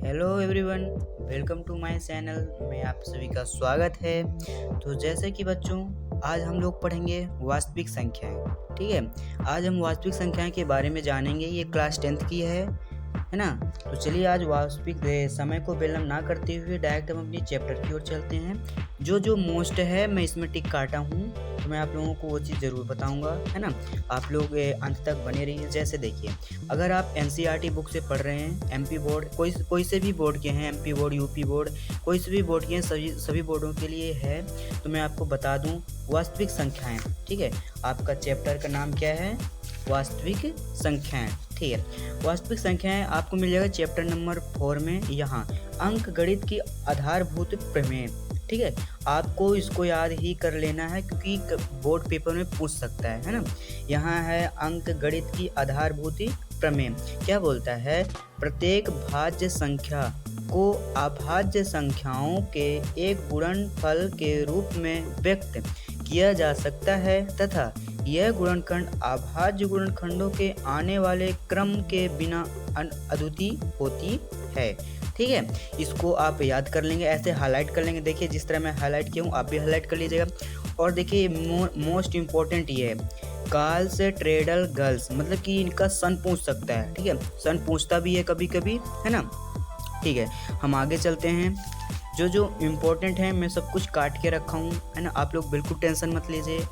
Hello everyone, welcome to my channel में आप सभी का स्वागत है। तो जैसे कि बच्चों, आज हम लोग पढ़ेंगे वास्तविक संख्याएं। ठीक है, आज हम वास्तविक संख्याएं के बारे में जानेंगे। ये क्लास 10th की है ना। तो चलिए आज वास्तविक समय को विलंब ना करते हुए डायरेक्ट हम अपनी चैप्टर की ओर चलते हैं। जो जो मोस्ट है मैं इसमें टिक काटा हूँ, तो मैं आप लोगों को वो चीज़ ज़रूर बताऊंगा, है ना। आप लोग अंत तक बने रहिए। जैसे देखिए, अगर आप एनसीईआरटी बुक से पढ़ रहे हैं, एमपी बोर्ड, कोई से भी बोर्ड के हैं, एमपी बोर्ड, यूपी बोर्ड, कोई से भी बोर्ड के हैं, सभी बोर्डों के लिए है। तो मैं आपको बता दूं, वास्तविक संख्याएं। ठीक है, आपका चैप्टर का नाम क्या है? वास्तविक संख्याएं। ठीक है, वास्तविक संख्याएं आपको मिल जाएगा चैप्टर नंबर 4 में। यहाँ अंक गणित की आधारभूत प्रमेय। ठीक है, आपको इसको याद ही कर लेना है क्योंकि बोर्ड पेपर में पूछ सकता है ना। यहाँ है अंक गणित की आधारभूत प्रमेय। क्या बोलता है? प्रत्येक भाज्य संख्या को अभाज्य संख्याओं के एक गुणनफल के रूप में व्यक्त किया जा सकता है तथा यह गुणनखंड अभाज्य गुणनखंडों के आने वाले क्रम के बिना अद्वितीय होती है। ठीक है, इसको आप याद कर लेंगे, ऐसे हाईलाइट कर लेंगे। देखिए, जिस तरह मैं हाईलाइट किया हूँ आप भी हाईलाइट कर लीजिएगा। और देखिए, मोस्ट इम्पोर्टेंट ये है, काल से ट्रेडल गर्ल्स, मतलब कि इनका सन पूछ सकता है। ठीक है, सन पूछता भी है कभी कभी, है ना। ठीक है, हम आगे चलते हैं। जो जो इम्पोर्टेंट है मैं सब कुछ काट के रखा हूँ, है ना। आप लोग बिल्कुल टेंशन मत लीजिए।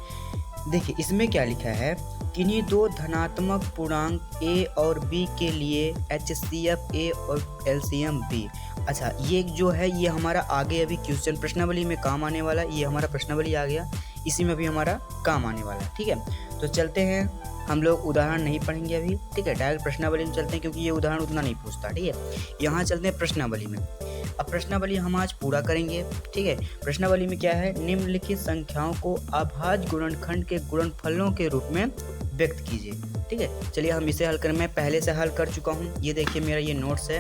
देखिए, इसमें क्या लिखा है, किन्हीं दो धनात्मक पूर्णांक ए और बी के लिए HCF ए और LCM बी। अच्छा, ये जो है ये हमारा आगे अभी क्वेश्चन प्रश्नावली में काम आने वाला है। ये हमारा प्रश्नावली आ गया, इसी में भी हमारा काम आने वाला है। ठीक है, तो चलते हैं। हम लोग उदाहरण नहीं पढ़ेंगे अभी। ठीक है, डायरेक्ट प्रश्नावली में चलते हैं क्योंकि ये उदाहरण उतना नहीं पूछता। ठीक है, यहाँ चलते हैं प्रश्नावली में। अब प्रश्नावली हम आज पूरा करेंगे। ठीक है, प्रश्नावली में क्या है, निम्नलिखित संख्याओं को अभाज्य गुणनखंड के गुणनफलों के रूप में व्यक्त कीजिए। ठीक है, चलिए हम इसे हल करें। मैं पहले से हल कर चुका हूँ। ये देखिए, मेरा ये नोट्स है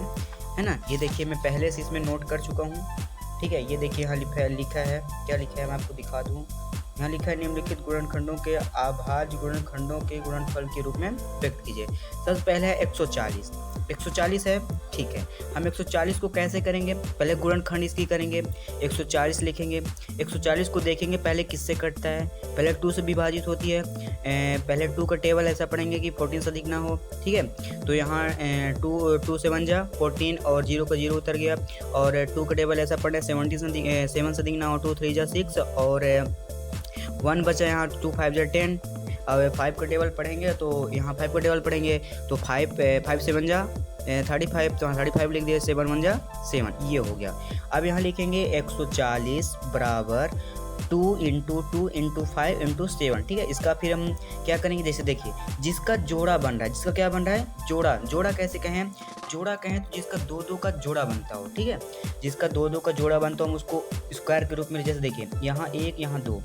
ना। ये देखिए, मैं पहले से इसमें नोट कर चुका हूँ। ठीक है, ये देखिए यहाँ लिखा है, क्या लिखा है मैं आपको दिखा दूँ। यहाँ लिखा है, निम्नलिखित गुणनखंडों के अभाज्य गुणनखंडों के गुणनफल के रूप में व्यक्त कीजिए। सबसे पहले है 140। 140 है। ठीक है, हम 140 को कैसे करेंगे? पहले गुणनखंड इसकी करेंगे, 140 लिखेंगे। 140 को देखेंगे पहले किससे कटता है। पहले 2 से विभाजित होती है। पहले 2 का टेबल ऐसा पढ़ेंगे कि 14 से अधिक ना हो। ठीक है, तो यहाँ 2 से बन जा 14 और 0 का 0 उतर गया। और 2 का टेबल ऐसा पढ़े 7 से अधिक ना हो, 2 3 जा 6 और 1 बचा। यहाँ 2 5 जा 10। अब 5 का टेबल पढ़ेंगे तो यहाँ 5 का टेबल पढ़ेंगे तो 5 से बन जा 35, तो 35 लिख दिया, 7 1 जा 7, ये हो गया। अब यहाँ लिखेंगे 140 बराबर 2 इंटू 2 इंटू 5 इंटू 7। ठीक है, इसका फिर हम क्या करेंगे, जैसे देखिए, जिसका जोड़ा बन रहा है, जिसका क्या बन रहा है, जोड़ा। जोड़ा कैसे कहें? जोड़ा कहें तो जिसका 2 का जोड़ा बनता हो। ठीक है, जिसका 2 का जोड़ा बनता हो हम उसको स्क्वायर के रूप में, जैसे देखिए यहाँ 1 यहाँ 2,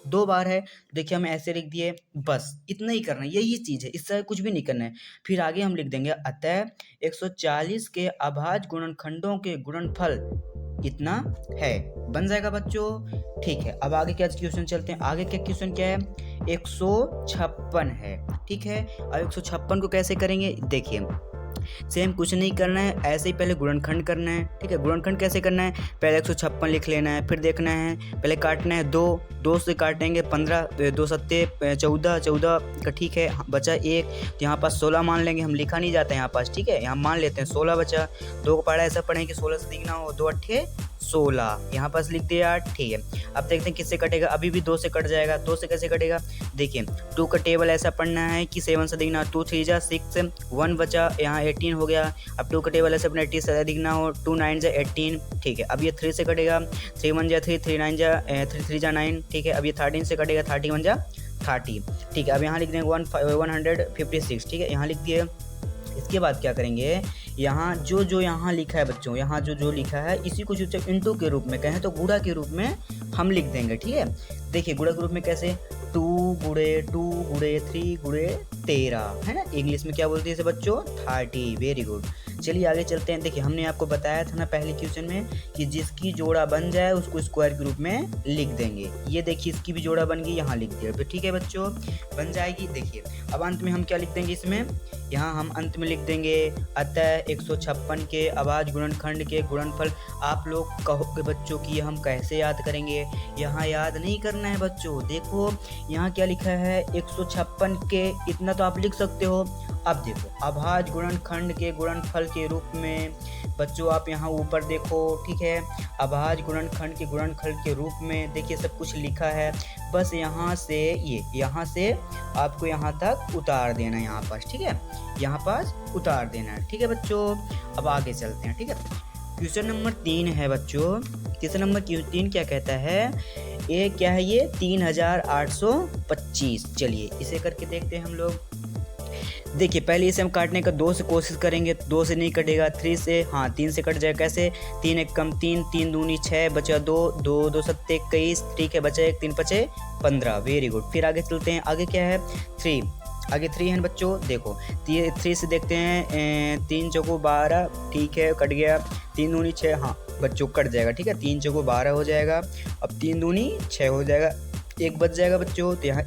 दो बार है। देखिए, हम ऐसे लिख दिए, बस इतना ही करना है, यही चीज़ है, इससे कुछ भी नहीं करना है। फिर आगे हम लिख देंगे, अतः 140 के अभाज्य गुणनखंडों के गुणनफल इतना है। बन जाएगा बच्चों। ठीक है, अब आगे क्या क्वेश्चन चलते हैं। आगे क्या क्वेश्चन क्या है, 156 है। ठीक है, अब 156 को कैसे करेंगे? देखिए, सेम कुछ नहीं करना है, ऐसे ही पहले गुणनखंड करना है। ठीक है, गुणनखंड कैसे करना है, पहले 156 लिख लेना है, फिर देखना है, पहले काटना है 2 से काटेंगे 15, 2 सत्ते 14, 14 का। ठीक है, बचा 1, तो यहाँ पास 16 मान लेंगे, हम लिखा नहीं जाता है यहाँ पास। ठीक है, यहाँ मान लेते हैं 16 बचा। 2 को पढ़ा ऐसा पढ़ेंगे 16 से दिखना हो, 2 अट्ठे 16, यहाँ पास लिख दिया। ठीक है, अब देखते हैं किससे कटेगा। अभी भी 2 से कट जाएगा। 2 से कैसे कटेगा? देखिए, 2 का टेबल ऐसा पढ़ना है कि 7 से दिखना, 2 3 जा 6, 1 बचा, यहाँ 18 हो गया। अब 2 का टेबल ऐसे अपने 80 से दिखना हो, 2 9 जा 18। ठीक है, अब ये 3 से कटेगा, 3 1 जा 3, 3 9 जा 3 3 जा 9। ठीक है, अब ये 13 से कटेगा, 30 1 जा 30। ठीक है, अब यहाँ लिख देंगे 156। ठीक है, यहाँ लिख दिए। इसके बाद क्या करेंगे, यहाँ जो यहाँ लिखा है बच्चों, यहाँ जो लिखा है इसी को जो इंटू के रूप में कहें तो गुणा के रूप में हम लिख देंगे। ठीक है, देखिए गुणा के रूप में कैसे, 2 गुणे 2 गुणे 3 गुणे 13, है ना। इंग्लिश में क्या बोलते हैं इसे बच्चों? 30। Very good. चलिए आगे चलते हैं। देखिए हमने आपको बताया था ना पहले क्वेश्चन में कि जिसकी जोड़ा बन जाए उसको स्क्वायर के रूप में लिख देंगे। ये देखिए इसकी भी जोड़ा बन गई, यहाँ लिख दिया। तो ठीक है बच्चों, बन जाएगी। देखिए अब अंत में हम क्या लिख देंगे इसमें, यहाँ हम अंत में लिख देंगे अतः 156 के अभाज्य गुणनखंड के गुणनफल। आप लोग कहोगे बच्चों कि हम कैसे याद करेंगे, यहाँ याद नहीं करना है बच्चों। देखो यहाँ क्या लिखा है 156 के, इतना तो आप लिख सकते हो। अब देखो अभाज्य गुणनखंड के गुणनफल के रूप में बच्चों आप यहाँ ऊपर देखो, ठीक है। अभाज्य गुणनखंड के गुणनफल के रूप में देखिए सब कुछ लिखा है। बस यहाँ से यहाँ से आपको यहाँ तक उतार देना है, यहाँ पास, ठीक है, यहाँ पास उतार देना है, ठीक है बच्चों। अब आगे चलते हैं, ठीक है। क्वेश्चन नंबर 3 है बच्चों। क्वेश्चन नंबर 3 क्या कहता है, ये क्या है, ये 3825। चलिए इसे करके देखते हैं हम लोग। देखिए पहले इसे हम काटने का 2 से कोशिश करेंगे, 2 से नहीं कटेगा, 3 से, हाँ 3 से कट जाएगा। कैसे, 3 एक कम 3, 3 दूनी 6, बचा 2, 2 2 7 21, ठीक है, बचा 1, 3 5 15। Very good. फिर आगे चलते हैं, आगे क्या है 3, आगे 3 है बच्चों। देखो 3 से देखते हैं, 3 चौको 12, ठीक है, कट गया। 3 दूनी 6, हाँ बच्चों कट जाएगा, ठीक है, 3 चौको 12 हो जाएगा। अब 3 दूनी 6 हो जाएगा, एक बच जाएगा बच्चों। तो यहाँ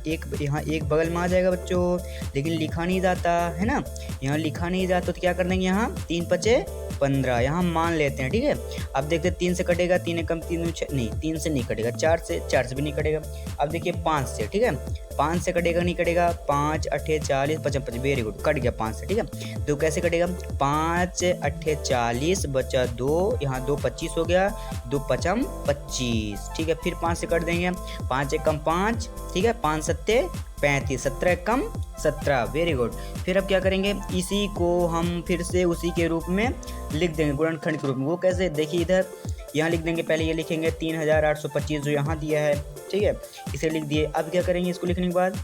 एक बगल में आ जाएगा बच्चों, लेकिन लिखा नहीं जाता है ना, यहाँ लिखा नहीं जाता। तो क्या कर देंगे, यहाँ 3 5 15 यहाँ मान लेते हैं, ठीक है। अब देखते हैं 3 से कटेगा, 3 कम 3 6, नहीं 3 से नहीं कटेगा, 4 से भी नहीं कटेगा। अब देखिए 5 से, ठीक है, 5 से कटेगा, नहीं कटेगा, 5 8 40 55, वेरी गुड, कट गया 5 से, ठीक है। तो कैसे कटेगा, 5 8 40 बचा 2, यहाँ 2 25 हो गया, 2 5 25, ठीक है। फिर 5 से कट देंगे, 5 1 कम 5, ठीक है, 5 7 35, 17 कम 17, वेरी गुड। फिर अब क्या करेंगे, इसी को हम फिर से उसी के रूप में लिख देंगे, गुणनखंड के रूप में। वो कैसे, देखिए इधर यहाँ लिख देंगे, पहले ये लिखेंगे 3825 जो यहाँ दिया है, ठीक है, इसे लिख दिए। अब क्या करेंगे, इसको लिखने के बाद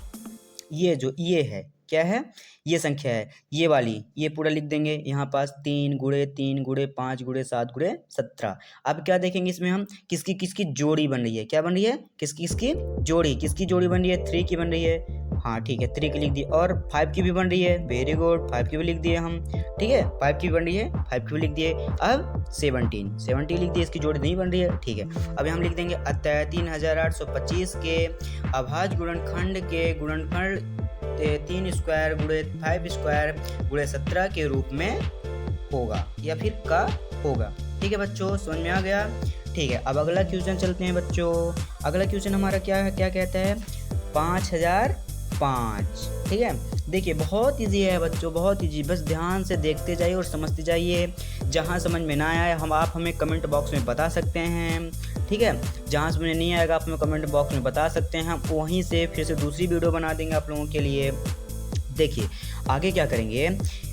ये जो ये है, क्या है, ये संख्या है, ये वाली, ये पूरा लिख देंगे यहाँ पास। 3 गुणे 3 गुणे 5 गुणे 7 गुणे 17। अब क्या देखेंगे इसमें हम, किसकी किसकी जोड़ी बन रही है, क्या बन रही है, किसकी जोड़ी, किसकी जोड़ी बन रही है, 3 की बन रही है, हाँ ठीक है, 3 की लिख दी। और 5 की भी बन रही है, वेरी गुड, 5 की भी लिख दिए हम, ठीक है, 5 की भी बन रही है, 5 की भी लिख दिए। अब 17 लिख दिए, इसकी जोड़ी नहीं बन रही है, ठीक है। अब हम लिख देंगे अतः 3825 के अभाज्य गुणनखंड के गुणनफल 3 स्क्वायर गुणे 5 स्क्वायर गुणे 17 के रूप में होगा, या फिर का होगा, ठीक है बच्चों, समझ में आ गया, ठीक है। अब अगला क्वेश्चन चलते हैं बच्चों। अगला क्वेश्चन हमारा क्या कहता है, 5005, ठीक है। देखिए बहुत इजी है बच्चों, बहुत इजी, बस ध्यान से देखते जाइए और समझते जाइए। जहाँ समझ में ना आए आप हमें कमेंट बॉक्स में बता सकते हैं, ठीक है। जहाँ समझ में नहीं आएगा आप हमें कमेंट बॉक्स में बता सकते हैं, हम वहीं से फिर से दूसरी वीडियो बना देंगे आप लोगों के लिए। देखिए आगे क्या करेंगे,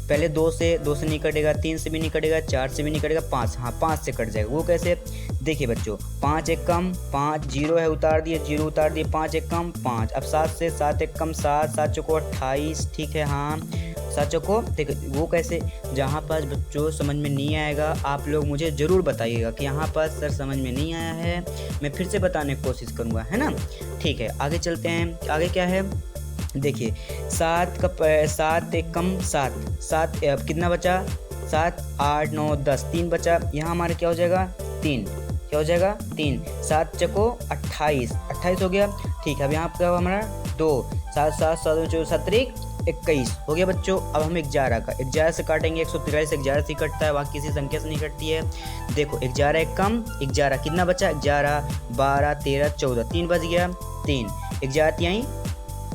पहले 2 से नहीं कटेगा, 3 से भी नहीं कटेगा, 4 से भी नहीं कटेगा, 5, हाँ 5 से कट जाएगा। वो कैसे, देखिए बच्चों 5 एक कम 5, 0 है, उतार दिए, 0 उतार दिए, 5 एक कम 5। अब 7 एक कम 7, 7 चौको 28, ठीक है, हाँ 7 चौको, देखिए वो कैसे। जहाँ पास बच्चों समझ में नहीं आएगा आप लोग मुझे ज़रूर बताइएगा कि यहाँ पास सर समझ में नहीं आया है, मैं फिर से बताने की कोशिश करूँगा, है ना, ठीक है। आगे चलते हैं, आगे क्या है, देखिए 7 एक कम 7, 7 कितना बचा, 7 8 9 10, 3 बचा, यहाँ हमारे क्या हो जाएगा 3, क्या हो जाएगा 3, 7 चको 28 हो गया, ठीक है। अब यहाँ पर हमारा 2, 7 7 7 17 21 हो गया बच्चों। अब हम 11 से काटेंगे, 143 11 से कटता है, बाकी किसी संख्या से नहीं कटती है। देखो 11 एक कम 11, कितना बचा 11 12 13 14, 3 बच गया, 3 11 यहीं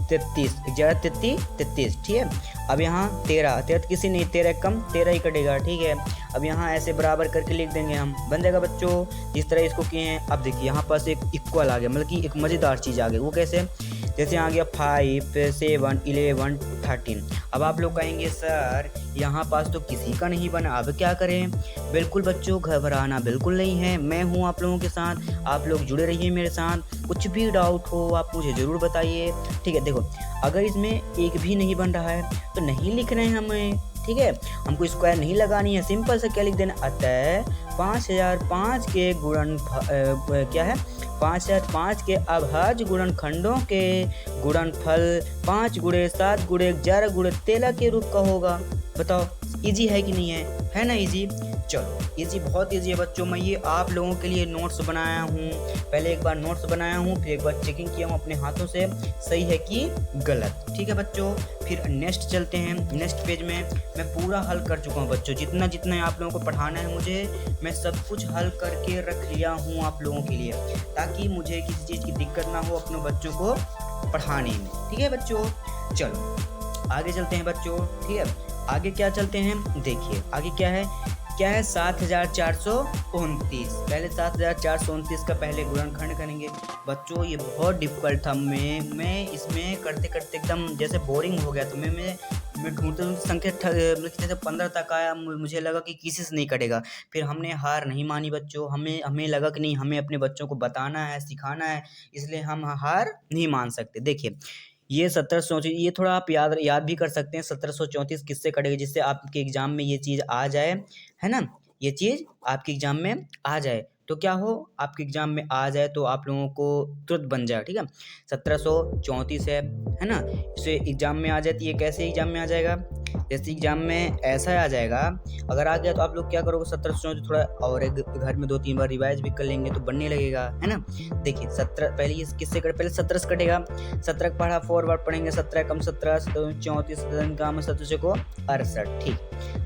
33, 11 33, ठीक है। अब यहाँ 13 किसी नहीं, 13 कम 13 ही कटेगा, ठीक है। अब यहाँ ऐसे बराबर करके लिख देंगे हम, बन जाएगा बच्चों जिस तरह इसको किए हैं। अब देखिए यहाँ पास एक इक्वल आ गया, मतलब कि एक मज़ेदार चीज़ आ गई। वो कैसे, जैसे आ गया 5 7 11 13। अब आप लोग कहेंगे सर यहाँ पास तो किसी का नहीं बना, अब क्या करें। बिल्कुल बच्चों घबराना बिल्कुल नहीं है, मैं हूँ आप लोगों के साथ, आप लोग जुड़े रहिए मेरे साथ। कुछ भी डाउट हो आप मुझे ज़रूर बताइए, ठीक है। देखो अगर इसमें एक भी नहीं बन रहा है तो नहीं लिख रहे हैं हमें, ठीक है, हमको स्क्वायर नहीं लगानी है, सिंपल से क्या लिख देना, अतः 5005 के क्या है 5005 के अभाज्य गुणनखंडों के गुणनफल 5 गुणे 7 गुणे 11 गुणे 13 के रूप का होगा। बताओ इजी है कि नहीं है ना इजी। चलो इजी, बहुत इजी है बच्चों। मैं ये आप लोगों के लिए नोट्स बनाया हूँ, पहले एक बार नोट्स बनाया हूँ, फिर एक बार चेकिंग किया हूँ अपने हाथों से सही है कि गलत। ठीक है बच्चों, फिर नेक्स्ट चलते हैं। नेक्स्ट पेज में मैं पूरा हल कर चुका हूँ बच्चों, जितना जितना आप लोगों को पढ़ाना है मुझे, मैं सब कुछ हल करके रख लिया हूँ आप लोगों के लिए, ताकि मुझे किसी चीज़ की दिक्कत ना हो अपने बच्चों को पढ़ाने में। ठीक है बच्चों, चलो आगे चलते हैं बच्चों। ठीक है, आगे क्या चलते हैं, देखिए आगे क्या है 7429। पहले 7429 का पहले गुणनखंड करेंगे बच्चों। ये बहुत डिफिकल्ट था, मैं इसमें करते करते एकदम जैसे बोरिंग हो गया। तो मैं ढूंढते संख्या जैसे 15 तक आया, मुझे लगा कि किसी से नहीं कटेगा। फिर हमने हार नहीं मानी बच्चों, हमें लगा कि नहीं, हमें अपने बच्चों को बताना है, सिखाना है, इसलिए हम हार नहीं मान सकते। देखिए ये 1734, ये थोड़ा आप याद भी कर सकते हैं। 1734 किससे कटेगा, जिससे आपके एग्जाम में ये चीज़ आ जाए, है ना, ये चीज़ आपके एग्जाम में आ जाए तो क्या हो, आपके एग्जाम में आ जाए तो आप लोगों को तुरंत बन जाए। ठीक है, 1734 है ना, इसे एग्जाम में आ जाए तो ये कैसे एग्जाम में आ जाएगा, जैसे एग्जाम में ऐसा आ जाएगा। अगर आ गया तो आप लोग क्या करोगे, 1734 थोड़ा और एक घर में 2-3 बार रिवाइज भी कर लेंगे तो बनने लगेगा, है ना। देखिए 17 पहले ये किससे कटे, पहले 17 से कटेगा। 17 का पढ़ा 4 बार पढ़ेंगे, 17 कम 17, 34 काम 17 को 68। ठीक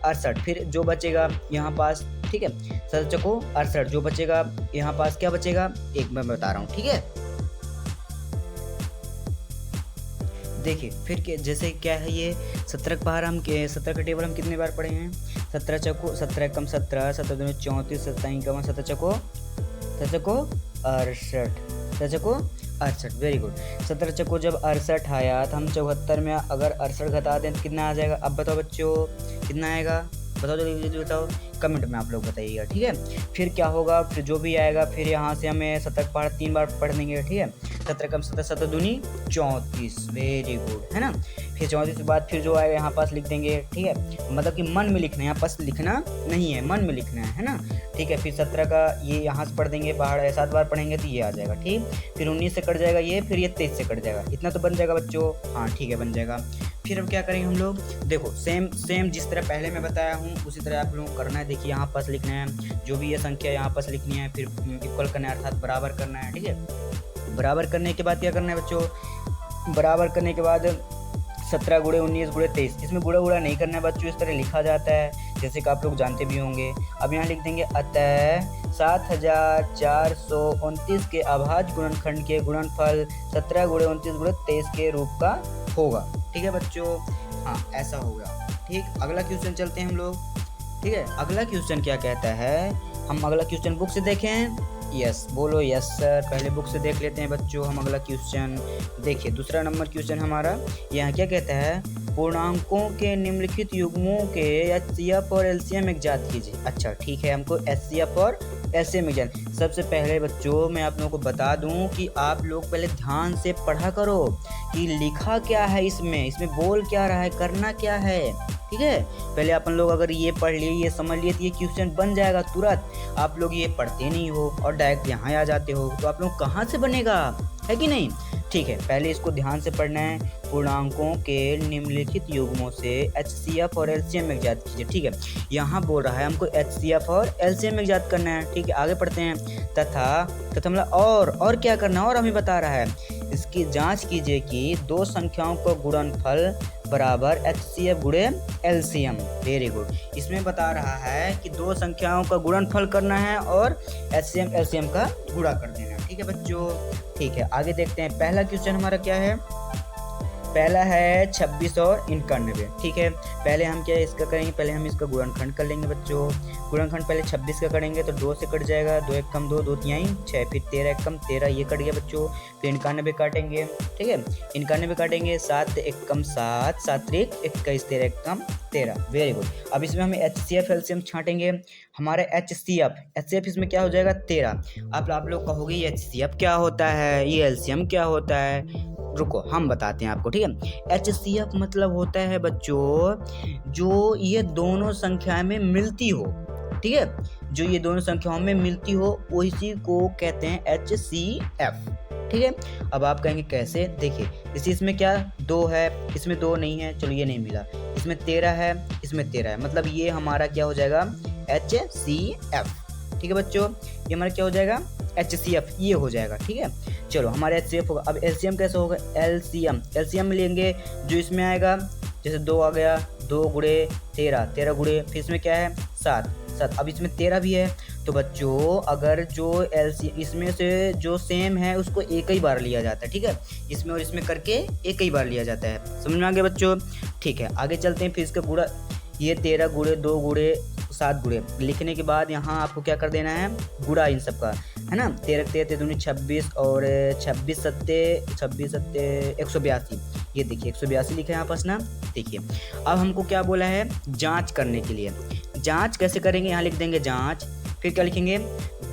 68, फिर जो बचेगा यहाँ पास, ठीक है 17 को 68, जो बचेगा यहाँ पास क्या बचेगा, एक मैं बता रहा हूँ। ठीक है, देखिए फिर जैसे क्या है ये 17 का पहाड़, हम 17 का टेबल हम कितने बार पढ़े हैं, 17 चको 17 कम 17, 17 दूनी 34, 17 कम 17 चको 68, वेरी गुड। 17 चको जब 68 आया तो हम 74 में अगर 68 घटा दें तो कितना आ जाएगा, अब बताओ बच्चों कितना आएगा, बताओ जल्दी बताओ, कमेंट में आप लोग बताइएगा। ठीक है, फिर क्या होगा, फिर जो भी आएगा फिर यहाँ से हमें 17 का पहाड़ 3 बार पढ़ देंगे। ठीक है, 17 कम 17, 17 दूनी 34, वेरी गुड, है ना। फिर 34 के बाद फिर जो आएगा यहाँ पास लिख देंगे। ठीक है, मतलब कि मन में लिखना है, यहाँ पास लिखना नहीं है, मन में लिखना है ना। ठीक है, फिर 17 का ये यहाँ से पढ़ देंगे, पहाड़ 7 बार पढ़ेंगे तो ये आ जाएगा। ठीक, फिर 19 से कट जाएगा ये, फिर ये 23 से कट जाएगा, इतना तो बन जाएगा बच्चों। हाँ ठीक है, बन जाएगा। फिर अब क्या करेंगे हम लोग, देखो सेम जिस तरह पहले मैं बताया हूँ उसी तरह आप लोगों को करना है। देखिए यहाँ पास लिखना है, जो भी ये संख्या यहाँ पास लिखनी है, फिर इक्वल करना है अर्थात बराबर करना है। ठीक है, बराबर करने के बाद क्या करना है बच्चों, बराबर करने के बाद 17 गुणे 19 गुणे 23, इसमें गुणा नहीं करना है बच्चों, इस तरह लिखा जाता है जैसे कि आप लोग जानते भी होंगे। अब यहाँ लिख देंगे अतः 7429 के अभाज्य गुणनखंड के गुणनफल 17 गुणे 29 गुणे 23 के रूप का होगा। ठीक है बच्चों, हाँ ऐसा होगा। ठीक, अगला क्वेश्चन चलते हैं हम लोग। ठीक है, अगला क्वेश्चन क्या कहता है, हम अगला क्वेश्चन बुक से देखें। यस बोलो, यस सर, पहले बुक से देख लेते हैं बच्चों हम अगला क्वेश्चन। देखिए दूसरा नंबर क्वेश्चन हमारा यहाँ क्या कहता है, पूर्णांकों के निम्नलिखित युग्मों के एचसीएफ और एलसीएम ज्ञात कीजिए। अच्छा ठीक है, हमको एचसीएफ और एलसीएम ज्ञात। सबसे पहले बच्चों मैं आप लोगों को बता दूं कि आप लोग पहले ध्यान से पढ़ा करो कि लिखा क्या है, इसमें बोल क्या रहा है, करना क्या है। ठीक है, पहले अपन लोग अगर ये पढ़ लिए, ये समझ लिए तो ये क्वेश्चन बन जाएगा तुरंत। आप लोग ये पढ़ते नहीं हो और डायरेक्ट यहाँ आ जाते हो, तो आप लोग कहाँ से बनेगा, है कि नहीं। ठीक है, पहले इसको ध्यान से पढ़ना है। पूर्णांकों के निम्नलिखित युग्मों से एचसीएफ और एलसीएम ज्ञात कीजिए। ठीक है, यहाँ बोल रहा है हमको एचसीएफ और एलसीएम ज्ञात करना है। ठीक है, आगे पढ़ते हैं। तथा मतलब और क्या करना है, और हमें बता रहा है इसकी जांच कीजिए कि दो संख्याओं का गुणनफल बराबर एचसीएफ गुणे एलसीएम। वेरी गुड, इसमें बता रहा है कि दो संख्याओं का गुणनफल करना है और एचसीएम एलसीएम का गुणा कर देना है। ठीक है बच्चों, ठीक है आगे देखते हैं। पहला क्वेश्चन हमारा क्या है, पहला है 26 और 91। ठीक है, पहले हम क्या इसका करेंगे, पहले हम इसका गुणनखंड कर लेंगे बच्चों। गुणनखंड पहले 26 का करेंगे तो 2 से कट जाएगा, 2 एक कम 2, 2 तिहाई 6, फिर 13 एक कम 13, ये कट गया बच्चों। फिर 91 काटेंगे। ठीक है, 91 काटेंगे, 7 एक कम 7, 7 3 21, 13 एक कम 13। वेरी गुड, अब इसमें हमें एचसीएफ एलसीएम छाटेंगे। हमारे एचसीएफ इसमें क्या हो जाएगा 13। अब आप लोग कहोगे ये एचसीएफ क्या होता है, ये एलसीएम क्या होता है, रुको हम बताते हैं आपको। ठीक है, एचसीएफ मतलब होता है बच्चों जो ये दोनों संख्याएं में मिलती हो। ठीक है, जो ये दोनों संख्याओं में मिलती हो उसी को कहते हैं एचसीएफ। ठीक है। अब आप कहेंगे कैसे, देखिए इसमें क्या 2 है, इसमें 2 नहीं है, चलो ये नहीं मिला, इसमें 13 है, इसमें 13 है, मतलब ये हमारा क्या हो जाएगा HCF। ठीक है बच्चों, ये हमारा क्या हो जाएगा HCF, ये हो जाएगा। ठीक है, चलो हमारा HCF होगा। अब LCM कैसे होगा, LCM लेंगे जो इसमें आएगा, जैसे 2 आ गया, 2 गुणे 13, 13 गुणे फिर इसमें क्या है 7, अब इसमें 13 भी है। तो बच्चों अगर जो इसमें से जो सेम है उसको एक ही बार लिया जाता है। ठीक है, इसमें और इसमें करके एक ही बार लिया जाता है, समझ में आ गया बच्चों। ठीक है, आगे चलते हैं। फिर इसका गुणा, ये 13 गुणे 2 गुणे 7 गुणे लिखने के बाद यहाँ आपको क्या कर देना है, गुणा इन सब का, है ना। 13 13 दूनी 26 और 26 सत्ते 182, ये देखिए 182 लिखा है यहाँ पास ना। देखिए अब हमको क्या बोला है, जांच करने के लिए। जांच कैसे करेंगे, यहाँ लिख देंगे जांच, फिर क्या लिखेंगे,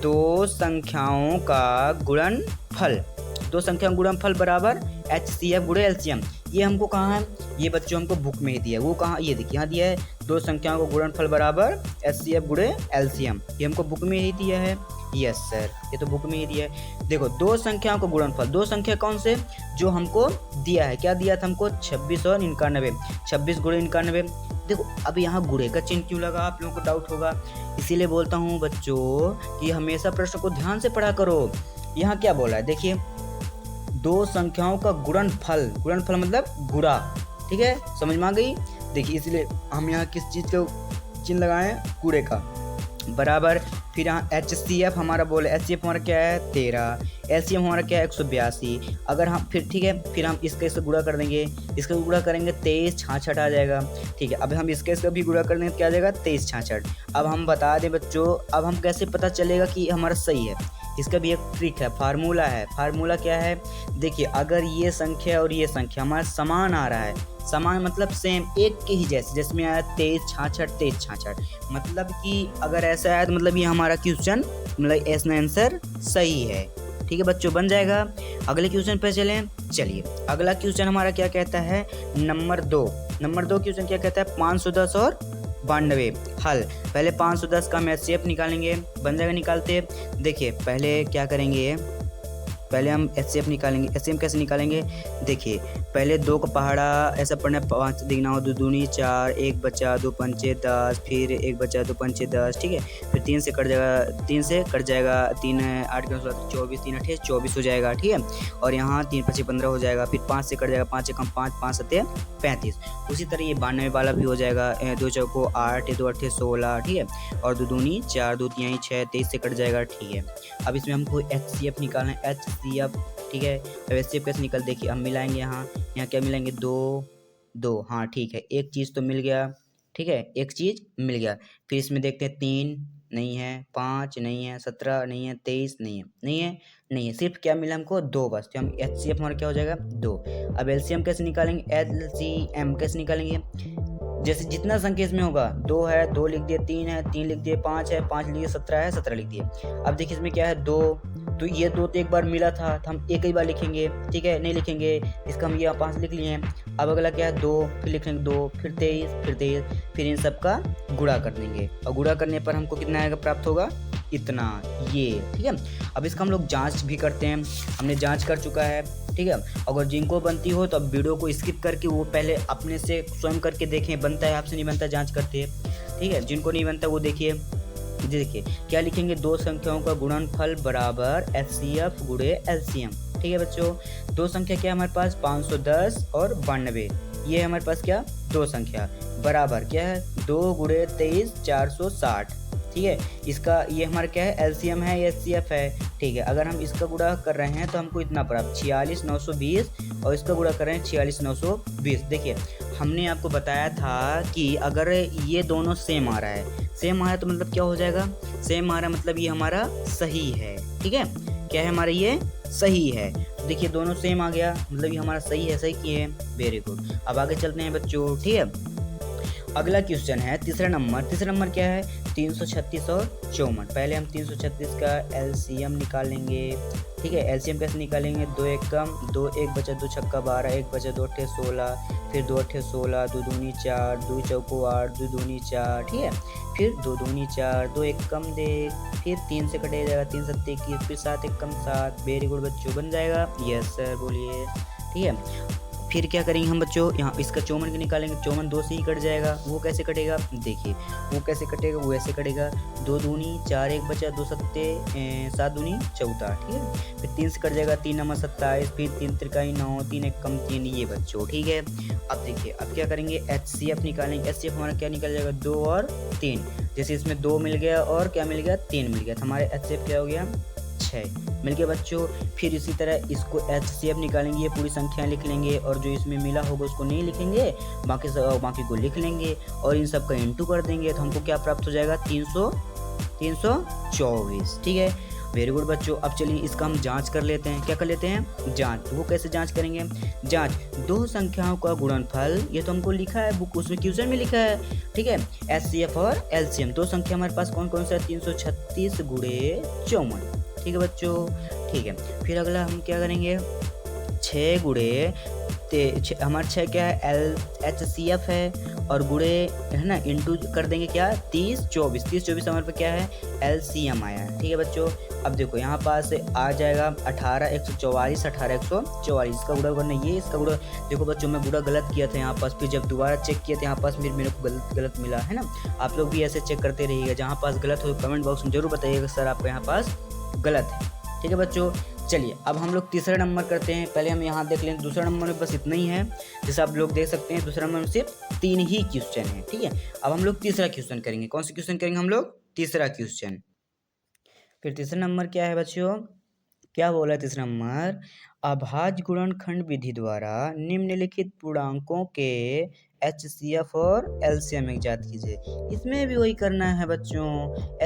2 संख्याओं का गुणनफल, 2 संख्याओं का गुणनफल बराबर HCF गुणे LCM। ये हमको कहाँ है, ये बच्चों हमको बुक में ही दिया है, वो कहाँ, ये देखिए यहाँ दिया है, 2 संख्याओं का गुणनफल बराबर HCF गुणे LCM, ये हमको बुक में ही दिया है। यस सर, ये तो बुक में ही दिया है। देखो 2 संख्याओं का गुणनफल, 2 संख्या कौन से जो हमको दिया है, क्या दिया था हमको 26 और 91, 26 गुणे 91। देखो अब यहाँ गुणे का चिन्ह क्यों लगा, आप लोगों को डाउट होगा, इसीलिए बोलता हूँ बच्चों कि हमेशा प्रश्न को ध्यान से पढ़ा करो। यहाँ क्या बोला है, देखिए 2 संख्याओं का गुणनफल, गुणनफल मतलब गुणा, ठीक है, समझ में आ गई। देखिए इसलिए हम यहाँ किस चीज़ का चिन्ह लगाए, गुणे का, बराबर। फिर यहाँ HCF हमारा बोले, HCF हमारा क्या है 13, LCM हमारा क्या है 182। अगर हम फिर ठीक है, फिर हम इसका गुणा कर देंगे, इसका गुणा करेंगे 23 66 आ जाएगा। ठीक है, अब हम इसका भी गुणा कर देंगे तो क्या आ जाएगा 23 66। अब हम बता दें बच्चों, अब हम कैसे पता चलेगा कि हमारा सही है, इसका भी एक ट्रिक है, फार्मूला है। फार्मूला क्या है, देखिए अगर ये संख्या और ये संख्या हमारा समान आ रहा है, समान मतलब सेम, एक के ही जैसे, जिसमें आया 23 66 23 66, मतलब कि अगर ऐसा आया तो मतलब ये हमारा क्वेश्चन, मतलब इसका आंसर सही है। ठीक है बच्चों, बन जाएगा। अगले क्वेश्चन पे चलें। चलिए अगला क्वेश्चन हमारा क्या कहता है, नंबर 2 क्वेश्चन क्या कहता है, 510 और 92 हल। पहले 510 का हम HCF निकालेंगे, बन जाएगा, निकालते। देखिए पहले क्या करेंगे, पहले हम HCF निकालेंगे। HCF कैसे निकालेंगे, देखिए पहले 2 का पहाड़ा ऐसा पढ़ना, 5 दिखना हो, 2 दूनी 4, 1 बचा, 2 पंचे 10, फिर 1 बचा, 2 पंचे 10। ठीक है, फिर 3 से कट जाएगा, 3 से कट जाएगा, 3 8 का 24, 3 8 24 हो जाएगा। ठीक है, और यहाँ 3 5 15 हो जाएगा, फिर 5 से कट जाएगा, 5 कम 5, 5 7 35। उसी तरह ये 92 वाला भी हो जाएगा, 2 चौको 8, 2 8 16। ठीक है, और 2 दूनी 4, 2 3 6, 23 से कट जाएगा। ठीक है, अब इसमें हमको HCF निकालना है, HCF। ठीक है, अब HCF कैसे निकल, देखिए हम मिलाएंगे, यहाँ क्या मिलाएंगे, 2 2, हाँ ठीक है, एक चीज़ तो मिल गया। ठीक है, एक चीज़ मिल गया। फिर इसमें देखते हैं, 3 नहीं है, 5 नहीं है, 17 नहीं है, 23 नहीं है, सिर्फ क्या मिला हमको 2 बस। तो हम HCF हमारा क्या हो जाएगा 2। अब LCM कैसे निकालेंगे, LCM कैसे निकालेंगे, जैसे जितना संख्या इसमें होगा, 2 है 2 लिख दिए, 3 है 3 लिख दिए, 5 है 5 लिख दिए, 17 है 17 लिख दिए। अब देखिए इसमें क्या है 2, तो ये 2 तो एक बार मिला था तो हम एक ही बार लिखेंगे। ठीक है, नहीं लिखेंगे, इसका हम ये 5 लिख लिए हैं। अब अगला क्या है 2, फिर लिखेंगे 2, फिर 23, फिर इन सब का गुणा कर देंगे, और गुणा करने पर हमको कितना आएगा, प्राप्त होगा इतना, ये। ठीक है, अब इसका हम लोग जांच भी करते हैं, हमने जांच कर चुका है। ठीक है, अगर जिनको बनती हो तो अब वीडियो को स्किप करके वो पहले अपने से स्वयं करके देखें, बनता है आपसे नहीं बनता जांच करते हैं। ठीक है, जिनको नहीं बनता वो देखिए क्या लिखेंगे, 2 संख्याओं का गुणनफल बराबर HCF गुणे LCM। ठीक है बच्चों, 2 संख्या क्या है हमारे पास, 510 और 92, ये है हमारे पास क्या 2 संख्या, बराबर क्या है 2 गुणे 23 460। ठीक है, इसका ये हमारा क्या है, LCM है, ये HCF है। ठीक है, अगर हम इसका गुणा कर रहे हैं तो हमको इतना प्राप्त 46920, और इसका गुणा कर रहे हैं 46920। देखिए हमने आपको बताया था कि अगर ये दोनों सेम आ रहा है तो मतलब क्या हो जाएगा, सेम आ रहा है मतलब ये हमारा सही है। ठीक है, क्या है हमारा, ये सही है। तो देखिए दोनों सेम आ गया, मतलब ये हमारा सही है, सही किए हैं, वेरी गुड। अब आगे चलते हैं बच्चों। ठीक है, अगला क्वेश्चन है तीसरा नंबर क्या है 336 और 54। पहले हम 336 का एलसीएम निकालेंगे। ठीक है, एलसीएम कैसे निकालेंगे, 2 एक कम 2, 1 बचा 2 छक्का 12, 1 बचा 2 अट्ठे 16, फिर 2 अट्ठे 16, 2 दूनी 4, 2 चौको 8, 2 दूनी 4। ठीक है, फिर 2 दूनी 4, 2 एक कम दे, फिर 3 से कटेगा जाएगा 3 सत्ते 21, फिर 7 एक कम 7। वेरी गुड बच्चों, बन जाएगा। यस सर, बोलिए। ठीक है, फिर क्या करेंगे हम बच्चों, यहाँ इसका चौवन के निकालेंगे। चौवन 2 से ही कट जाएगा। वो कैसे कटेगा, देखिए वो कैसे कटेगा, वो ऐसे कटेगा 2 दूनी 4, 1 बचा 2 सत्ते 7 दूनी 14। ठीक है, फिर 3 से कट जाएगा 3 नंबर 27, फिर 3 त्रिकाई 9, 3 एक कम 3, ये बच्चों। ठीक है, अब देखिए अब क्या करेंगे, HCF निकालेंगे। HCF हमारा क्या निकल जाएगा, 2 और 3। जैसे इसमें 2 मिल गया और क्या मिल गया, 3 मिल गया, तो हमारे HCF क्या हो गया, 6 मिल गया बच्चों। फिर इसी तरह इसको HCF निकालेंगे, ये पूरी संख्याएं लिख लेंगे और जो इसमें मिला होगा उसको नहीं लिखेंगे, बाकी को लिख लेंगे और इन सब का इंटू कर देंगे, तो हमको क्या प्राप्त हो जाएगा, 324। ठीक है, वेरी गुड बच्चों। अब चलिए इसका हम जांच कर लेते हैं। क्या कर लेते हैं, जांच। वो कैसे जांच करेंगे, जांच 2 संख्याओं का गुणनफल, ये तो हमको लिखा है बुक, उसमें क्वेश्चन में लिखा है। ठीक है, HCF और LCM 2 संख्या हमारे पास कौन कौन सा है, 336 गुणे 54। ठीक है बच्चों, ठीक है। फिर अगला हम क्या करेंगे, 6 गुणे हमारा 6 क्या है, HCF है और गुणे है ना, इंटू कर देंगे क्या, 30 24 हमारे पे क्या है, LCM आया है। ठीक है बच्चों, अब देखो यहाँ पास आ जाएगा 18 144, 18 144, इसका गुणा करना, ये इसका गुणा। देखो बच्चों मैं गुणा गलत किया था यहाँ पास, फिर जब दोबारा चेक किया था यहाँ पास फिर मेरे को गलत मिला है ना। आप लोग भी ऐसे चेक करते रहिएगा, जहाँ पास गलत हो कमेंट बॉक्स में जरूर बताइएगा सर आपका यहाँ पास गलत है। ठीक है बच्चों, चलिए अब हम लोग तीसरा नंबर करते हैं। पहले हम यहाँ देख लें, दूसरा नंबर में बस इतना ही है, जैसे आप लोग देख सकते हैं दूसरा नंबर में सिर्फ 3 ही क्वेश्चन है। ठीक है, अब हम लोग तीसरा क्वेश्चन करेंगे। कौन सा क्वेश्चन करेंगे हम लोग, तीसरा क्वेश्चन। फिर तीसरा नंबर क्या है बच्चों, क्या बोला है तीसरा नंबर, अभाज्य गुणनखंड विधि द्वारा निम्नलिखित पूर्णांकों के HCF और LCM ज्ञात कीजिए। इसमें भी वही करना है बच्चों,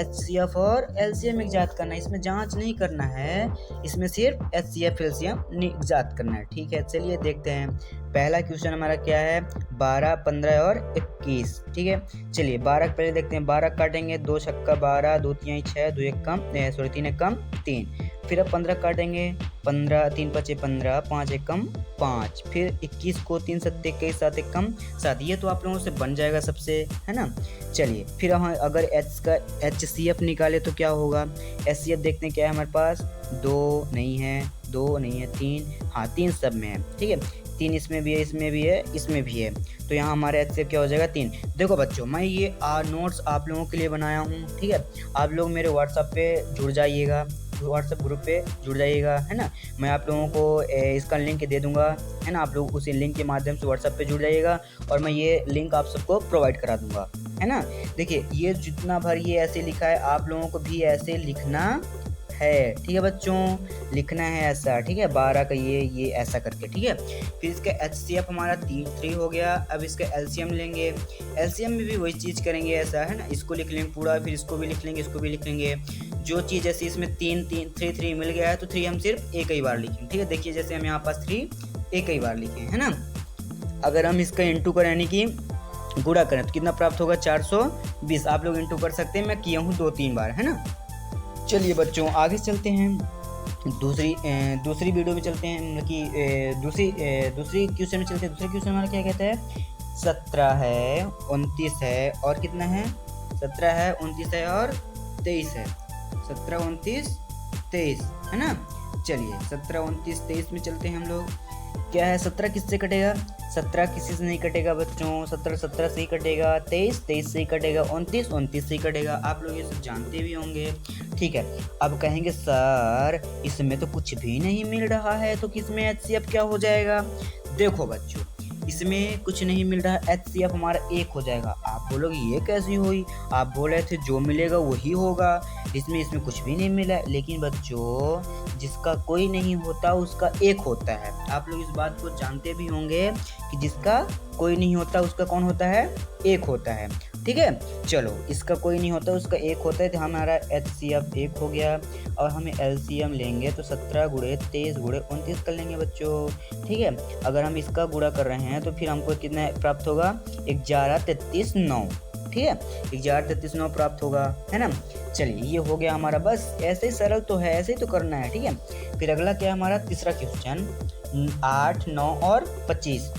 HCF और LCM ज्ञात करना है, इसमें जांच नहीं करना है, इसमें सिर्फ HCF LCM ज्ञात करना है। ठीक है, चलिए देखते हैं। पहला क्वेश्चन हमारा क्या है, 12 15 और 21। ठीक है, चलिए 12 पहले देखते हैं। 12 काटेंगे, 2 छक्का 12, 2 तिहाई 6, 2 एक कम 3 एक कम 3। फिर अब 15 काटेंगे, 15 3 5 15, 5 एक कम 5। फिर 21 को 3 सत्ते 21, 7 एक कम 7। ये तो आप लोगों से बन जाएगा सबसे, है ना। चलिए फिर हम अगर HCF निकाले तो क्या होगा, HCF देखते हैं क्या है हमारे पास, 2 नहीं है, 3, हाँ 3 सब में है। ठीक है, 3 इसमें भी है, इसमें भी है, इसमें भी है, तो यहाँ हमारे HCF क्या हो जाएगा, 3। देखो बच्चों मैं ये नोट्स आप लोगों के लिए बनाया हूँ। ठीक है, आप लोग मेरे व्हाट्सएप पे जुड़ जाइएगा, व्हाट्सएप ग्रुप पे जुड़ जाइएगा, है ना। मैं आप लोगों को इसका लिंक दे दूंगा, है ना। आप लोग उसी लिंक के माध्यम से व्हाट्सएप पे जुड़ जाइएगा और मैं ये लिंक आप सबको प्रोवाइड करा दूंगा, है ना। देखिए ये जितना भर ये ऐसे लिखा है, आप लोगों को भी ऐसे लिखना है। ठीक है बच्चों, लिखना है ऐसा। ठीक है, 12 का ये ऐसा करके। ठीक है, फिर इसका HCF हमारा 3 हो गया। अब इसका LCM लेंगे, LCM में भी वही चीज़ करेंगे ऐसा, है ना। इसको लिख लेंगे पूरा, फिर इसको भी लिख लेंगे, इसको भी लिख लेंगे। जो चीज़ जैसे इसमें 3 मिल गया है तो 3 हम सिर्फ एक ही बार लिखेंगे। ठीक है, देखिए जैसे हम यहाँ पास 3 एक ही बार लिखे, है ना। अगर हम इसका इंटू करें यानी कि गुणा करें तो कितना प्राप्त होगा, 420। आप लोग इंटू कर सकते हैं, मैं किया हूँ 2-3 बार, है ना। चलिए बच्चों आगे चलते हैं, दूसरी वीडियो में चलते हैं, मतलब कि दूसरी क्वेश्चन में चलते हैं। दूसरा क्वेश्चन हमारा क्या कहता है, 17 है 29 है और कितना है, 17 है 29 है और 23 है, 17 29 23, है ना। चलिए 17 29 23 में चलते हैं हम लोग। क्या है, 17 किससे कटेगा, 17 किसी से नहीं कटेगा बच्चों, 17 17 से ही कटेगा, 23 23 से ही कटेगा, 29 29 से ही कटेगा। आप लोग ये सब जानते भी होंगे। ठीक है, अब कहेंगे सर इसमें तो कुछ भी नहीं मिल रहा है, तो किसमें HCF क्या हो जाएगा। देखो बच्चों इसमें कुछ नहीं मिल रहा, HCF हमारा 1 हो जाएगा। आप बोलोगे ये कैसी हुई, आप बोल रहे थे जो मिलेगा वही होगा, इसमें कुछ भी नहीं मिला। लेकिन बच्चों जिसका कोई नहीं होता उसका 1 होता है। आप लोग इस बात को जानते भी होंगे कि जिसका कोई नहीं होता उसका कौन होता है, 1 होता है। ठीक है। चलो इसका कोई नहीं होता, उसका एक होता है, तो हमारा HCF एक हो गया। और हमें LCM लेंगे तो 17 गुणे 23 गुणे 29 कर लेंगे बच्चों। ठीक है, अगर हम इसका गुणा कर रहे हैं तो फिर हमको कितना प्राप्त होगा, 11 33 9। ठीक है, 11 33 9 प्राप्त होगा, है ना। चलिए ये हो गया हमारा, बस ऐसे ही सरल तो है, ऐसे ही तो करना है। ठीक है, फिर अगला क्या है हमारा तीसरा क्वेश्चन, 8 9 और 25।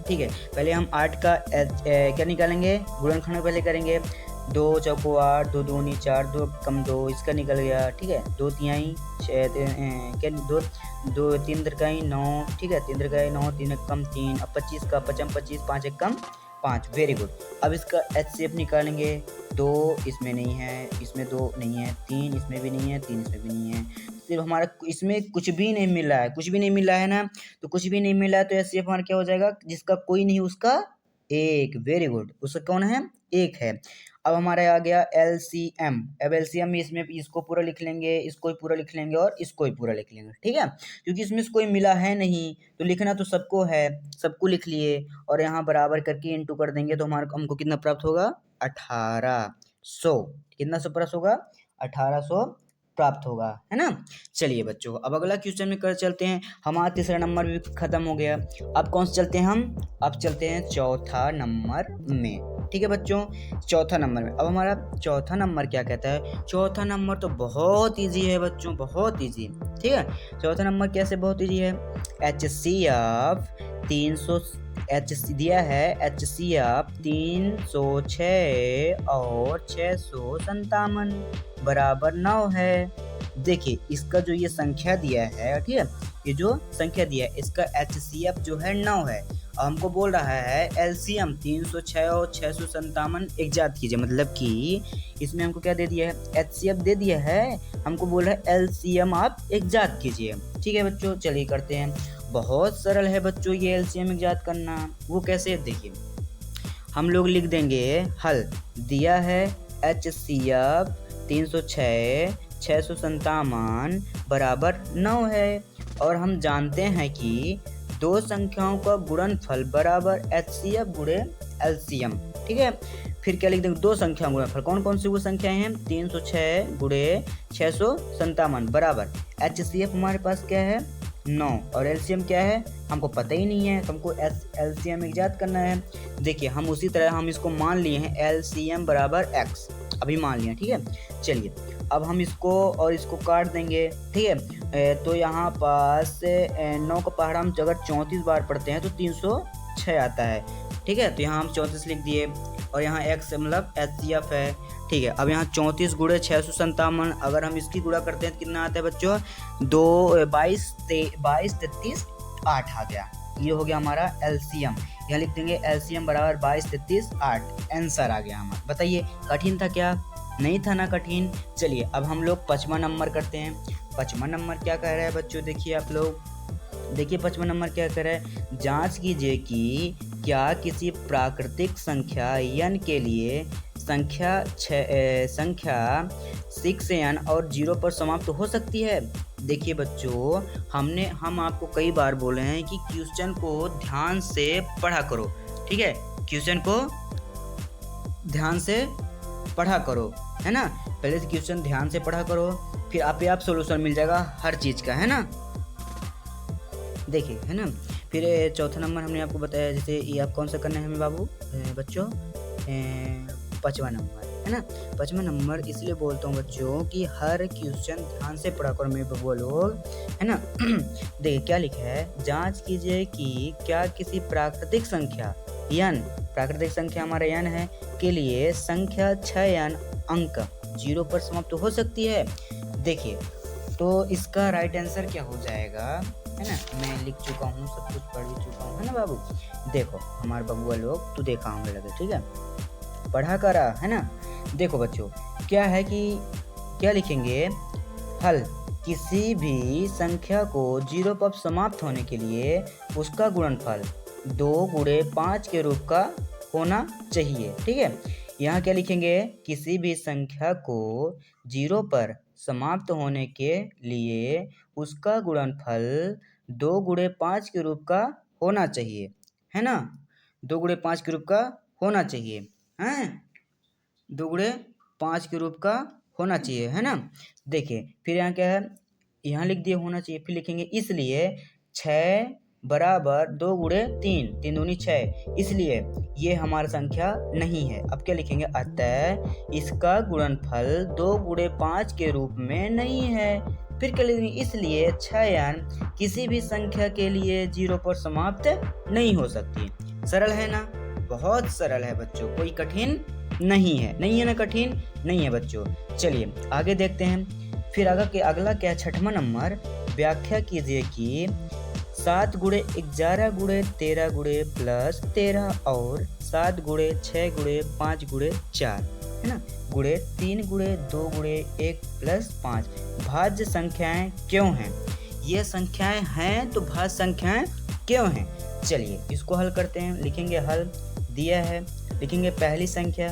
ठीक है, पहले हम 8 का क्या निकालेंगे, गुणनखंड पहले करेंगे। 2 चौको 8, 2 दूनी 4, 2 कम 2, इसका निकल गया। ठीक है, 2 तिहाई क्या 2 2 3 तिरकाई 9। ठीक है, 3 तिरकाई 9, 3 एक कम 3। अब 25 का 55 25, 5 एक कम 5। Very good. अब इसका HCF निकालेंगे। 2 इसमें नहीं है, इसमें 2 नहीं है, 3 इसमें भी नहीं है, 3 इसमें भी नहीं है, सिर्फ हमारा इसमें कुछ भी नहीं मिला है, कुछ भी नहीं मिला है ना। तो कुछ भी नहीं मिला है तो HCF हमारा क्या हो जाएगा, जिसका कोई नहीं उसका एक। वेरी गुड, उसका कौन है, एक है। अब हमारा आ गया LCM। अब LCM इसमें इसको पूरा लिख लेंगे, इसको ही पूरा लिख लेंगे और इसको ही पूरा लिख लेंगे। ठीक है, क्योंकि इसमें कोई मिला है नहीं तो लिखना तो सबको है, सबको लिख लिए और यहाँ बराबर करके इंटू कर देंगे तो हमारा हमको कितना प्राप्त होगा, 1800। कितना सौ प्राप्त होगा, 1800 प्राप्त होगा, है ना। चलिए बच्चों, अब अगला क्वेश्चन में कर चलते हैं। हमारा तीसरा नंबर भी खत्म हो गया। अब कौन से चलते हैं हम, अब चलते हैं चौथा नंबर में। ठीक है बच्चों, चौथा नंबर में। अब हमारा चौथा नंबर क्या कहता है, चौथा नंबर तो बहुत इजी है बच्चों, बहुत इजी। ठीक है, चौथा नंबर कैसे बहुत इजी है, HCF 300, दिया है HCF 306 और 657 बराबर 9 है। देखिए इसका जो ये संख्या दिया है, ठीक है, ये जो संख्या दिया है इसका HCF जो है 9 है। हमको बोल रहा है LCM 306 और 657 इजाद कीजिए, मतलब कि इसमें हमको क्या दे दिया है, HCF दे दिया है, हमको बोल रहा है LCM आप इजाद कीजिए। ठीक है बच्चों, चलिए करते हैं। बहुत सरल है बच्चों ये LCM इजाद करना। वो कैसे, देखिए हम लोग लिख देंगे हल। दिया है HCF 306 657 बराबर 9 है और हम जानते हैं कि दो संख्याओं का गुणनफल बराबर HCF गुणे LCM। ठीक है, फिर क्या लिख देंगे, दो संख्याओं का गुणनफल, कौन कौन सी वो संख्याएं हैं, 306 गुणे 657 बराबर HCF हमारे पास क्या है 9 और LCM क्या है हमको पता ही नहीं है, तो हमको LCM इजाद करना है। देखिए हम उसी तरह हम इसको मान लिए हैं LCM बराबर x, अभी मान लिया। ठीक है, चलिए अब हम इसको और इसको काट देंगे। ठीक है, तो यहाँ पास 9 का पहाड़ा हम अगर 34 बार पढ़ते हैं तो 306 आता है। ठीक है, तो यहाँ हम 34 लिख दिए और यहाँ x मतलब HCF है। ठीक है, अब यहाँ 34 गुणे 657 अगर हम इसकी गुणा करते हैं तो कितना आता है बच्चों, 22 33 8 आ गया। ये हो गया हमारा LCM। यहाँ लिख देंगे LCM बराबर 22 33 8, आंसर आ गया हमारा। बताइए कठिन था क्या, नहीं था ना कठिन। चलिए अब हम लोग 5वां नंबर करते हैं। 5वां नंबर क्या कह रहा है बच्चों, देखिए आप लोग, देखिए 5वां नंबर क्या कह रहा है, जांच कीजिए कि क्या किसी प्राकृतिक संख्या n के लिए संख्या 6n और 0 पर समाप्त हो सकती है। देखिए बच्चों, हम आपको कई बार बोले हैं कि क्वेश्चन को ध्यान से पढ़ा करो। ठीक है, क्वेश्चन को ध्यान से पढ़ा करो, है ना। पहले से क्वेश्चन ध्यान से पढ़ा करो, फिर आप सोल्यूशन मिल जाएगा हर चीज़ का, है ना। देखिए, है ना। फिर चौथा नंबर हमने आपको बताया, जैसे ये आप कौन सा करना है हमें बाबू बच्चों, 5वां नंबर, है ना। 5वां नंबर इसलिए बोलता हूँ बच्चों कि हर क्वेश्चन ध्यान से पढ़ा करो मेरे बबुआ लोग, है ना। देखिए क्या लिखा है, जांच कीजिए कि क्या किसी प्राकृतिक संख्या n, प्राकृतिक संख्या हमारा n है, के लिए संख्या 6n अंक 0 पर समाप्त हो सकती है। देखिए तो इसका राइट आंसर क्या हो जाएगा, है ना। मैं लिख चुका हूँ, सब कुछ पढ़ भी चुका हूँ, है ना बाबू। देखो हमारे बबुआ लोग तो देखा होंगे लगे, ठीक है, पढ़ा करा, है ना। देखो बच्चों क्या है कि क्या लिखेंगे, हल, किसी भी संख्या को 0 पर समाप्त होने के लिए उसका गुणनफल 2 गुणे 5 के रूप का होना चाहिए। ठीक है, यहाँ क्या लिखेंगे, किसी भी संख्या को 0 पर समाप्त होने के लिए उसका गुणनफल 2 गुणे 5 के रूप का होना चाहिए, है ना, 2 गुणे 5 के रूप का होना चाहिए, हैं। 2 गुणे 5 के रूप का होना चाहिए, है ना। देखिए फिर यहाँ क्या है, यहाँ लिख दिए होना चाहिए, फिर लिखेंगे इसलिए 6 बराबर 2 गुणे 3, 3 दूनी 6, इसलिए ये हमारा संख्या नहीं है। अब क्या लिखेंगे, अतः इसका गुणनफल 2 गुणे 5 के रूप में नहीं है। फिर क्या लिखेंगे, इसलिए 6n किसी भी संख्या के लिए 0 पर समाप्त नहीं हो सकती। सरल है ना, बहुत सरल है बच्चों, कोई कठिन नहीं है ना, कठिन नहीं है बच्चों। चलिए आगे देखते हैं। फिर अगला क्या, छठवां नंबर, व्याख्या कीजिए कि 7 गुणे 11 गुणे 13 गुणे प्लस 13 और 7 गुणे 6 गुणे 5 गुणे 4, है ना, गुणे 3 गुणे 2 गुणे 1 प्लस 5 भाज्य संख्याएं क्यों हैं। ये संख्याएं हैं तो भाज्य संख्याएं क्यों हैं। चलिए इसको हल करते हैं। लिखेंगे हल दिया है, लिखेंगे पहली संख्या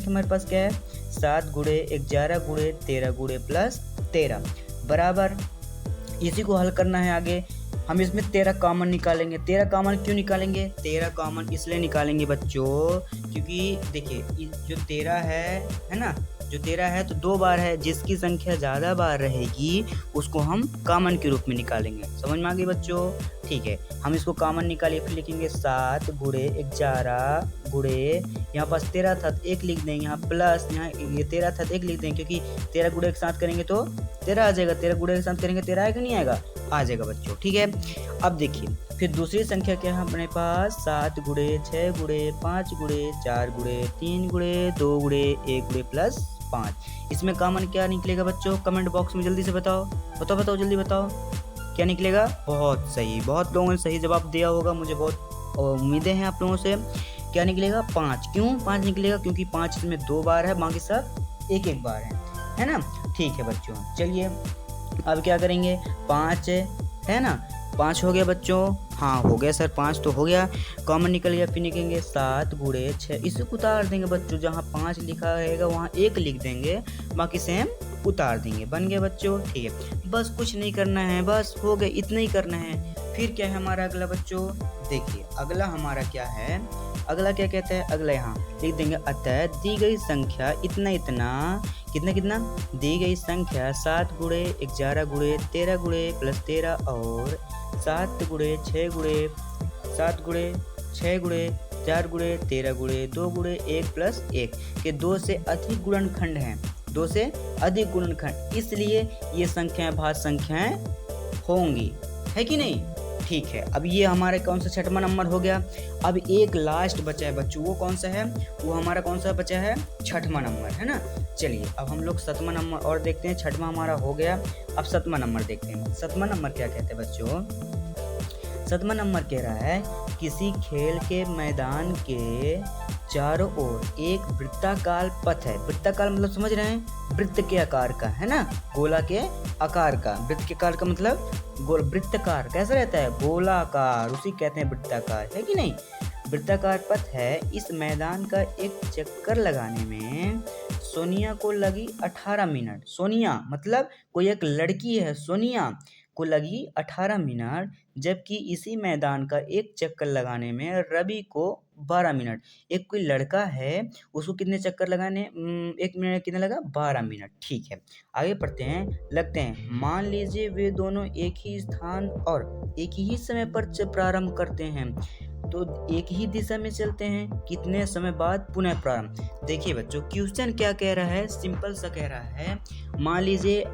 हमारे पास क्या है, 7 गुणे 11 गुणे 13 गुणे प्लस 13 बराबर, इसी को हल करना है आगे। हम इसमें 13 कॉमन निकालेंगे। 13 कॉमन क्यों निकालेंगे, 13 कॉमन इसलिए निकालेंगे बच्चों क्योंकि देखिए जो 13 है ना, जो 13 है तो 2 बार है, जिसकी संख्या ज़्यादा बार रहेगी उसको हम कॉमन के रूप में निकालेंगे। समझ में आ गई बच्चों, ठीक है। हम इसको कॉमन निकालिए, फिर लिखेंगे 7 गुणे 11 गुणे, यहाँ पास 13 था तो 1 लिख देंगे, यहाँ प्लस यहाँ ये 13 था तो 1 लिख देंगे क्योंकि 13 गुणे के साथ करेंगे तो 13 आ जाएगा, 13 गुणे के साथ करेंगे 13 आएगा नहीं आएगा, आ जाएगा बच्चों, ठीक है। अब देखिए फिर दूसरी संख्या क्या है अपने पास, 7 गुणे 6 गुणे 5 गुणे 4 गुणे 3 गुणे 2 गुणे 1 गुणे प्लस 5। इसमें कॉमन क्या निकलेगा बच्चों, कमेंट बॉक्स में जल्दी से बताओ जल्दी बताओ क्या निकलेगा। बहुत सही, बहुत लोगों ने सही जवाब दिया होगा, मुझे बहुत उम्मीदें हैं आप लोगों से। क्या निकलेगा, 5। क्यों 5 निकलेगा, क्योंकि 5 इसमें 2 बार है, बाकी सब 1 बार है ना। ठीक है बच्चों, चलिए अब क्या करेंगे, 5 है ना, 5 हो गया बच्चों, हाँ हो गया सर, 5 तो हो गया, कॉमन निकल गया। फिर निकलेंगे 7 गुणे 6, इसे उतार देंगे बच्चों, जहाँ 5 लिखा रहेगा वहाँ 1 लिख देंगे, बाकी सेम उतार देंगे, बन गया बच्चों, ठीक है। बस कुछ नहीं करना है, बस हो गए, इतना ही करना है। फिर क्या है हमारा अगला बच्चों, देखिए अगला हमारा क्या है, अगला क्या कहता है, अगला यहाँ लिख देंगे, अतः दी गई संख्या इतना कितना दी गई संख्या 7 गुणे 11 गुणे 13 गुणे प्लस 13 और 7 गुणे 6 गुणे 7 गुणे 6 गुणे 4 गुणे 13 गुणे 2 गुणे 1 प्लस 1 के 2 से अधिक गुणनखंड हैं, 2 से अधिक गुणनखंड, इसलिए ये संख्याएं भाज्य संख्याएं होंगी, है कि नहीं। ठीक है, अब ये हमारे कौन सा छठवां नंबर हो गया। अब एक लास्ट बचा है बच्चों, वो कौन सा है, वो हमारा कौन सा बचा है, छठवां नंबर, है ना। चलिए अब हम लोग 7वां नंबर और देखते हैं, छठवां हमारा हो गया, अब 7वां नंबर देखते हैं। 7वां नंबर क्या कहते हैं बच्चों, 7वां नंबर कह रहा है किसी खेल के मैदान के चारों ओर एक वृत्ताकार पथ है। वृत्ताकार मतलब समझ रहे हैं, वृत्त के आकार का, है ना, गोला के आकार का, वृत्त के आकार का मतलब गोल, वृत्ताकार कैसा रहता है, गोलाकार, उसी कहते हैं वृत्ताकार, है कि नहीं। वृत्ताकार पथ है, इस मैदान का एक चक्कर लगाने में सोनिया को लगी 18 मिनट। सोनिया मतलब कोई एक लड़की है, सोनिया को लगी 18 मिनट, जबकि इसी मैदान का एक चक्कर लगाने में रवि को 12 मिनट। एक कोई लड़का है, उसको कितने चक्कर लगाने, 1 मिनट कितने लगा, 12 मिनट। ठीक है, आगे पढ़ते हैं, लगते हैं। मान लीजिए वे दोनों एक ही स्थान और एक ही समय पर प्रारंभ करते हैं, तो एक ही दिशा में चलते हैं, कितने समय बाद पुनः प्रारंभ। देखिए बच्चों क्वेश्चन क्या कह रहा है, सिंपल सा कह रहा है, मान लीजिए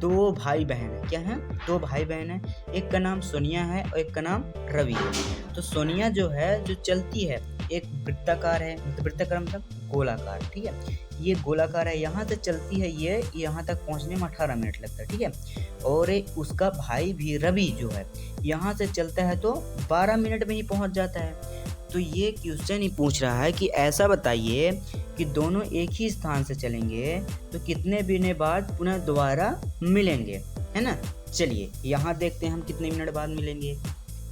2 भाई बहन है, क्या है, 2 भाई बहन है, एक का नाम सोनिया है और एक का नाम रवि है। तो सोनिया जो है, जो चलती है, एक वृत्ताकार है, वृत्ताकार मतलब गोलाकार, ठीक है, ये गोलाकार है, यहाँ से चलती है, ये यहाँ तक पहुँचने में 18 मिनट लगता है, ठीक है। और उसका भाई भी रवि जो है, यहाँ से चलता है तो 12 मिनट में ही पहुँच जाता है। तो ये क्वेश्चन ही पूछ रहा है कि ऐसा बताइए कि दोनों एक ही स्थान से चलेंगे तो कितने महीने बाद पुनः दोबारा मिलेंगे, है ना। चलिए यहाँ देखते हैं हम कितने मिनट बाद मिलेंगे।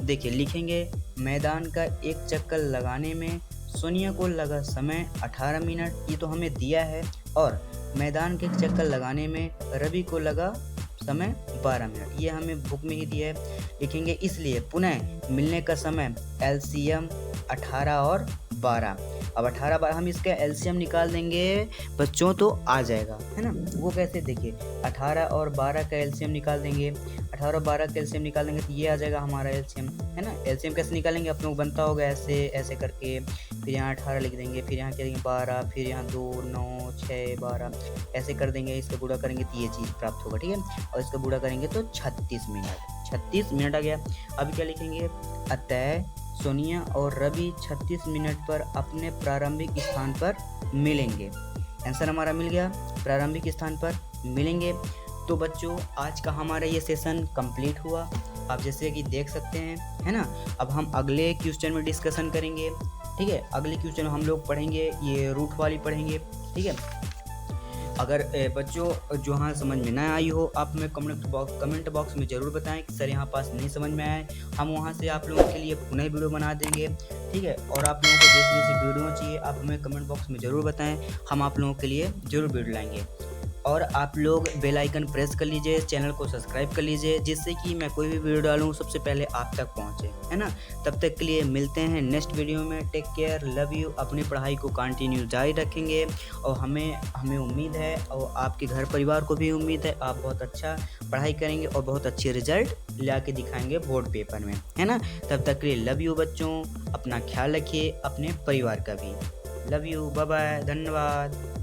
देखिए लिखेंगे, मैदान का एक चक्कर लगाने में सोनिया को लगा समय 18 मिनट, ये तो हमें दिया है, और मैदान के चक्कर लगाने में रवि को लगा समय 12 मिनट, ये हमें बुक में ही दिया है। लिखेंगे इसलिए पुनः मिलने का समय LCM 18 और 12, अब 18 12 हम इसका एलसीएम निकाल देंगे बच्चों तो आ जाएगा, है ना। वो कैसे, देखिए 18 और 12 का एलसीएम निकाल देंगे, 18 और 12 का एलसीएम निकाल देंगे तो ये आ जाएगा हमारा एलसीएम, है ना। एलसीएम कैसे निकालेंगे, आप लोग बनता होगा ऐसे ऐसे करके, फिर यहाँ 18 लिख देंगे, फिर यहाँ क्या देंगे 12, फिर यहाँ 2 9 6 12 ऐसे कर देंगे, इसका गुणा करेंगे तो ये चीज़ प्राप्त होगा, ठीक है। और इसका गुणा करेंगे तो 36 मिनट आ गया। अभी क्या लिखेंगे, अतः सोनिया और रवि 36 मिनट पर अपने प्रारंभिक स्थान पर मिलेंगे। आंसर हमारा मिल गया, प्रारंभिक स्थान पर मिलेंगे। तो बच्चों आज का हमारा ये सेशन कंप्लीट हुआ, आप जैसे कि देख सकते हैं, है ना। अब हम अगले क्वेश्चन में डिस्कशन करेंगे, ठीक है। अगले क्वेश्चन हम लोग पढ़ेंगे ये रूट वाली पढ़ेंगे, ठीक है। अगर बच्चों जो हाँ समझ में ना आई हो, आप हमें कमेंट बॉक्स में ज़रूर बताएं कि सर यहाँ पास नहीं समझ में आए, हम वहाँ से आप लोगों के लिए पुनः वीडियो बना देंगे, ठीक है। और आप लोगों को जैसे जैसे वीडियो चाहिए आप हमें कमेंट बॉक्स में ज़रूर बताएं, हम आप लोगों के लिए ज़रूर वीडियो लाएंगे। और आप लोग बेल आइकन प्रेस कर लीजिए, चैनल को सब्सक्राइब कर लीजिए, जिससे कि मैं कोई भी वीडियो डालूँ सबसे पहले आप तक पहुँचे, है ना। तब तक के लिए मिलते हैं नेक्स्ट वीडियो में। Take care, love you. अपनी पढ़ाई को कंटिन्यू जारी रखेंगे और हमें उम्मीद है और आपके घर परिवार को भी उम्मीद है आप बहुत अच्छा पढ़ाई करेंगे और बहुत अच्छे रिजल्ट ला के दिखाएंगे बोर्ड पेपर में, है ना। तब तक के लिए लव यू बच्चों, अपना ख्याल रखिए, अपने परिवार का भी। लव यू, बाय बाय, धन्यवाद।